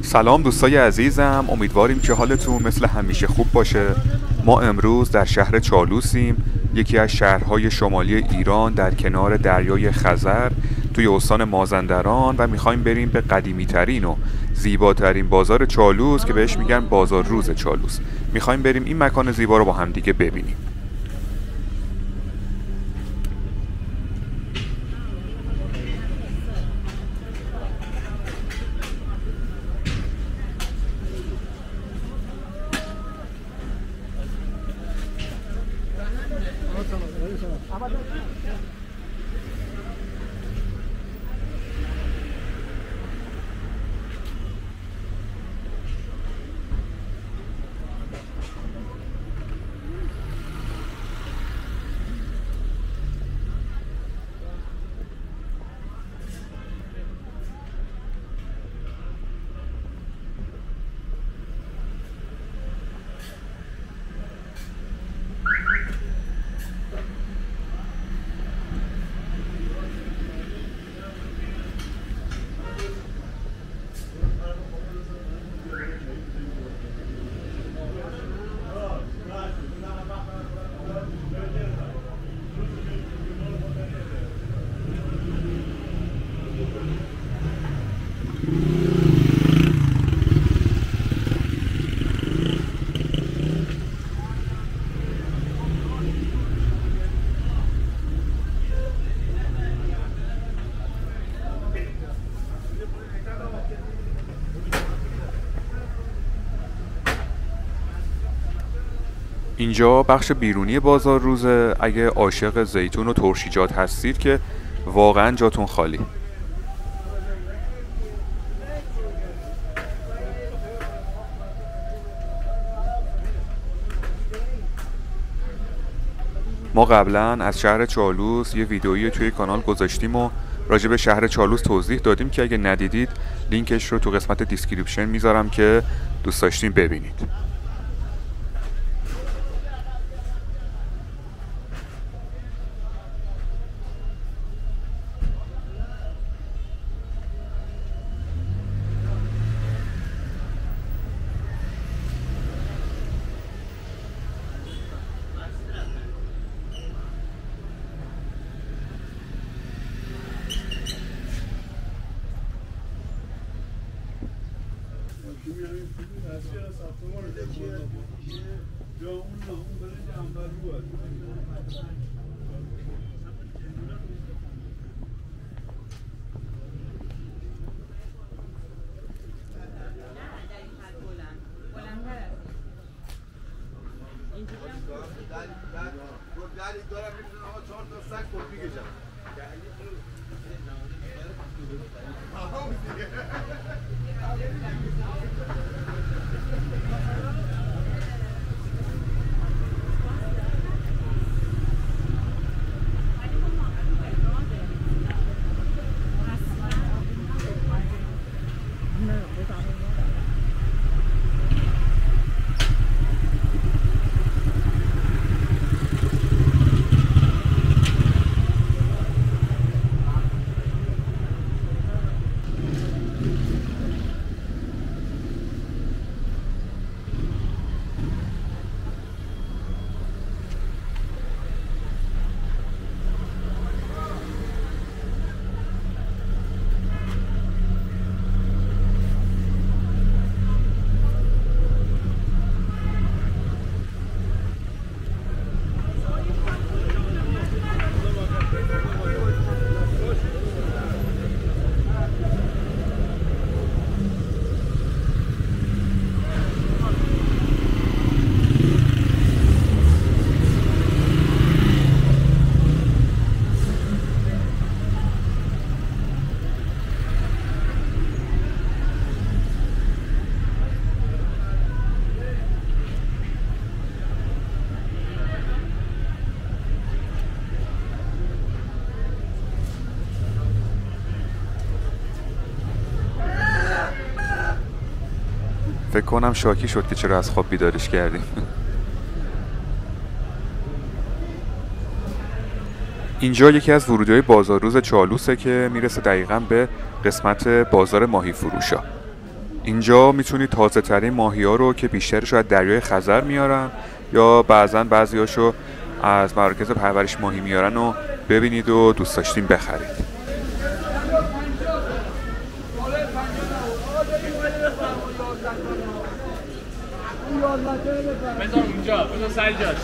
سلام دوستای عزیزم، امیدواریم که حالتون مثل همیشه خوب باشه. ما امروز در شهر چالوسیم، یکی از شهرهای شمالی ایران در کنار دریای خزر توی استان مازندران و میخوایم بریم به قدیمی ترین و زیباترین بازار چالوس که بهش میگن بازار روز چالوس. میخوایم بریم این مکان زیبا رو با هم دیگه ببینیم. اینجا بخش بیرونی بازار روزه. اگه عاشق زیتون و ترشیجات هستید که واقعا جاتون خالی. ما قبلا از شهر چالوس یه ویدئویی توی کانال گذاشتیم و راجع به شهر چالوس توضیح دادیم که اگه ندیدید لینکش رو تو قسمت دیسکریپشن میذارم که دوست داشتین ببینید. فکر کنم شاکی شد که چرا از خواب بیدارش کردیم. اینجا یکی از ورودی‌های بازار روز چالوسه که میرسه دقیقاً به قسمت بازار ماهی فروشا. اینجا میتونید تازه ترین ماهی ها رو که بیشترش از دریای خزر میارن یا بعضا بعضیاشو از مراکز پرورش ماهی میارن و ببینید و دوست داشتین بخرید. بذار اونجا، بذار سر جاش.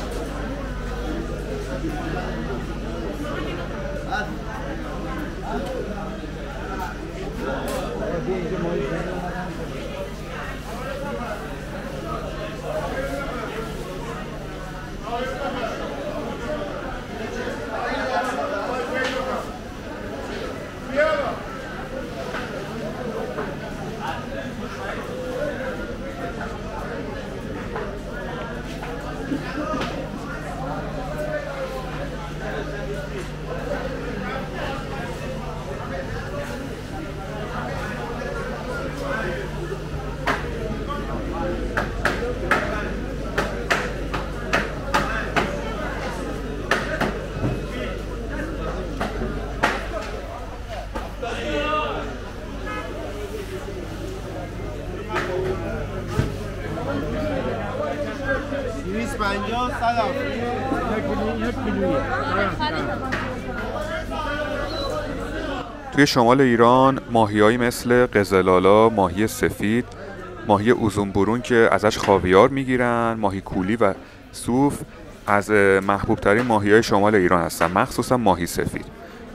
توی شمال ایران ماهیایی مثل قزلالا، ماهی سفید، ماهی اوزونبرون که ازش خاویار میگیرن، ماهی کولی و صوف از محبوب ترین ماهیای شمال ایران هستن، مخصوصا ماهی سفید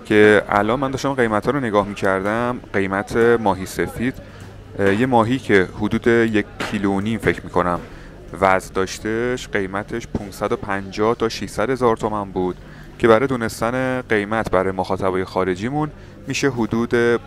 که الان من داشتم قیمت ها رو نگاه میکردم. قیمت ماهی سفید، یه ماهی که حدود 1.5 کیلو فکر میکنم وزن داشتش، قیمتش 550 تا 600 هزار تومان بود که برای دونستن قیمت برای مخاطبای خارجیمون میشه حدود $15.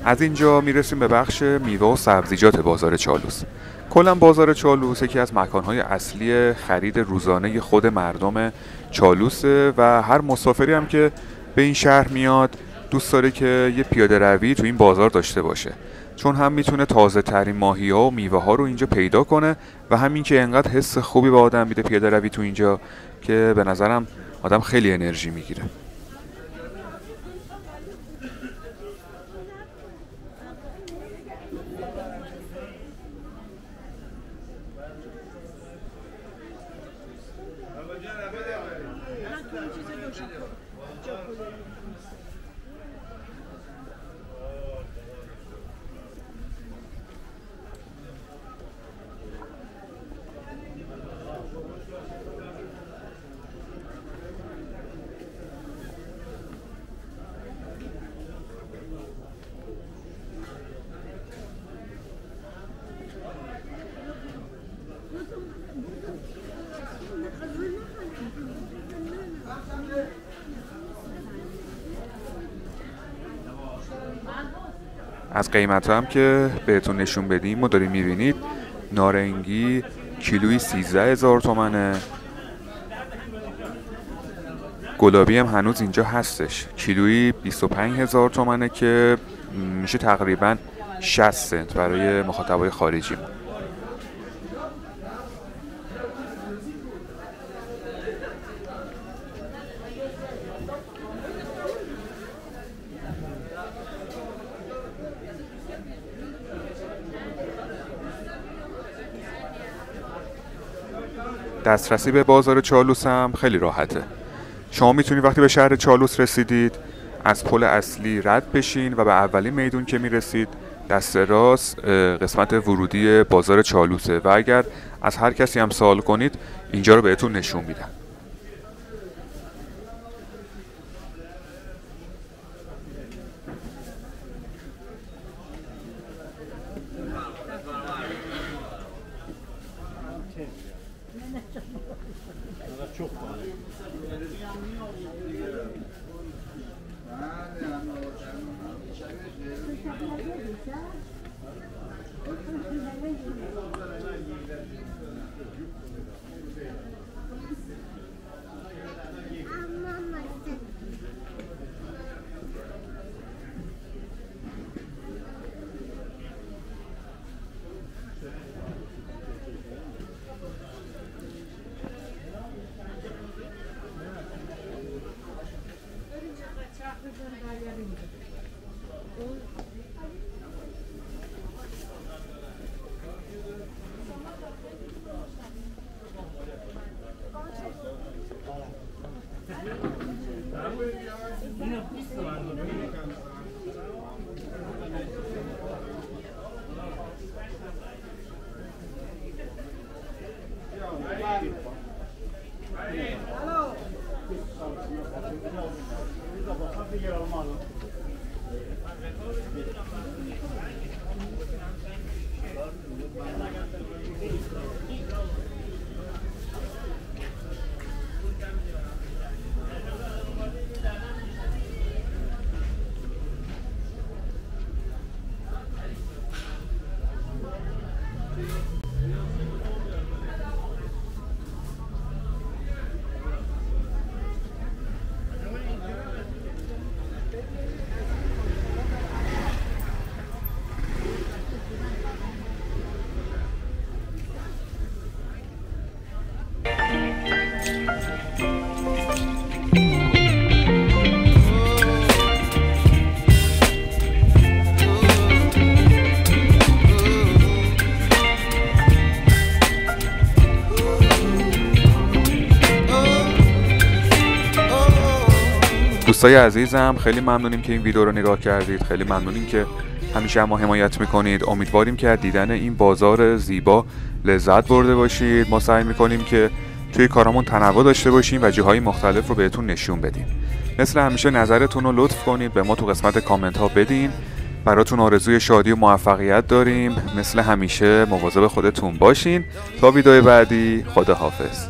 از اینجا میرسیم به بخش میوه و سبزیجات بازار چالوس. کلا بازار چالوس یکی از مکانهای اصلی خرید روزانه خود مردم چالوسه و هر مسافری هم که به این شهر میاد دوست داره که یه پیاده روی تو این بازار داشته باشه، چون هم میتونه تازه ترین ماهی ها و میوه ها رو اینجا پیدا کنه و همین که انقدر حس خوبی به آدم میده پیاده روی تو اینجا که به نظرم آدم خیلی انرژی میگیره. از قیمت هم که بهتون نشون بدیم و داریم میبینید، نارنگی کیلویی 13,000 تومنه، گلابی هم هنوز اینجا هستش، کیلویی 25,000 تومنه که میشه تقریبا 60 سنت برای مخاطبای خارجی. دسترسی به بازار چالوس هم خیلی راحته. شما میتونید وقتی به شهر چالوس رسیدید از پل اصلی رد بشین و به اولین میدون که میرسید دست راست قسمت ورودی بازار چالوسه و اگر از هر کسی هم سوال کنید اینجا رو بهتون نشون میدن. دوستای عزیزم خیلی ممنونیم که این ویدیو رو نگاه کردید. خیلی ممنونیم که همیشه ما حمایت میکنید. امیدواریم که از دیدن این بازار زیبا لذت برده باشید. ما سعی میکنیم که توی کارامون تنوع داشته باشیم و جاهای مختلف رو بهتون نشون بدیم. مثل همیشه نظرتون رو لطف کنید به ما تو قسمت کامنت ها بدین. براتون آرزوی شادی و موفقیت داریم. مثل همیشه مواظب خودتون باشین. تا ویدیو بعدی، خداحافظ.